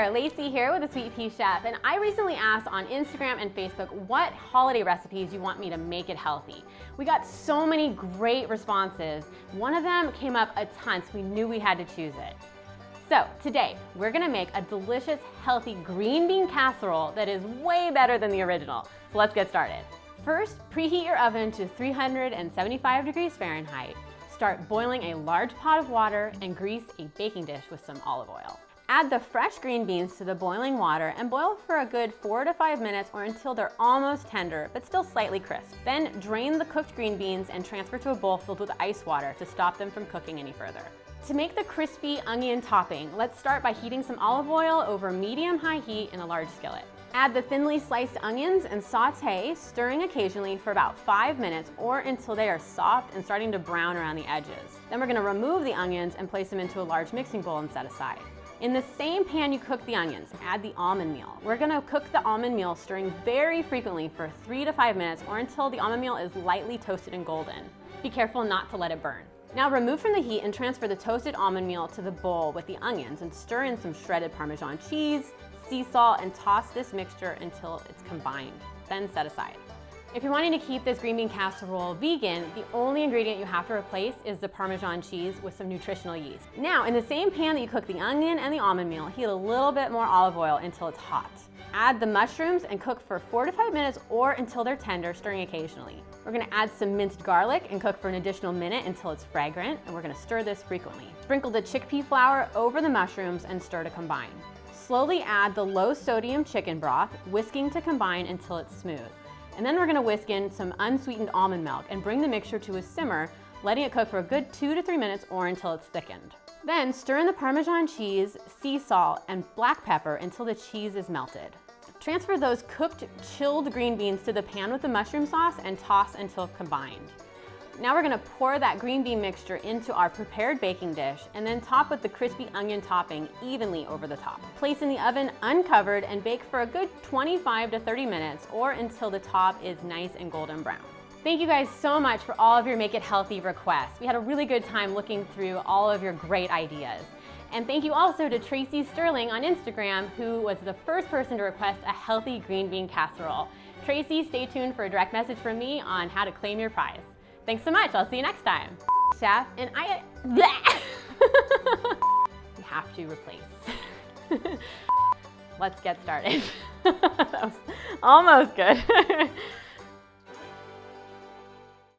there, Lacey here with the Sweet Pea Chef, and I recently asked on Instagram and Facebook what holiday recipes you want me to make it healthy. We got so many great responses. One of them came up a ton, so we knew we had to choose it. So today, we're gonna make a delicious, healthy green bean casserole that is way better than the original. So let's get started. First, preheat your oven to 375 degrees Fahrenheit. Start boiling a large pot of water and grease a baking dish with some olive oil. Add the fresh green beans to the boiling water and boil for a good 4 to 5 minutes or until they're almost tender, but still slightly crisp. Then drain the cooked green beans and transfer to a bowl filled with ice water to stop them from cooking any further. To make the crispy onion topping, let's start by heating some olive oil over medium-high heat in a large skillet. Add the thinly sliced onions and saute, stirring occasionally for about 5 minutes or until they are soft and starting to brown around the edges. Then we're gonna remove the onions and place them into a large mixing bowl and set aside. In the same pan you cook the onions, add the almond meal. We're gonna cook the almond meal stirring very frequently for 3 to 5 minutes or until the almond meal is lightly toasted and golden. Be careful not to let it burn. Now remove from the heat and transfer the toasted almond meal to the bowl with the onions and stir in some shredded Parmesan cheese, sea salt, and toss this mixture until it's combined. Then set aside. If you're wanting to keep this green bean casserole vegan, the only ingredient you have to replace is the Parmesan cheese with some nutritional yeast. Now, in the same pan that you cook the onion and the almond meal, heat a little bit more olive oil until it's hot. Add the mushrooms and cook for 4 to 5 minutes or until they're tender, stirring occasionally. We're gonna add some minced garlic and cook for an additional minute until it's fragrant, and we're gonna stir this frequently. Sprinkle the chickpea flour over the mushrooms and stir to combine. Slowly add the low sodium chicken broth, whisking to combine until it's smooth. And then we're gonna whisk in some unsweetened almond milk and bring the mixture to a simmer, letting it cook for a good 2 to 3 minutes or until it's thickened. Then stir in the Parmesan cheese, sea salt, and black pepper until the cheese is melted. Transfer those cooked, chilled green beans to the pan with the mushroom sauce and toss until combined. Now we're gonna pour that green bean mixture into our prepared baking dish and then top with the crispy onion topping evenly over the top. Place in the oven uncovered and bake for a good 25 to 30 minutes or until the top is nice and golden brown. Thank you guys so much for all of your Make It Healthy requests. We had a really good time looking through all of your great ideas. And thank you also to Tracy Sterling on Instagram, who was the first person to request a healthy green bean casserole. Tracy, stay tuned for a direct message from me on how to claim your prize. Thanks so much. I'll see you next time. Chef, and you have to replace. Let's get started. That was almost good.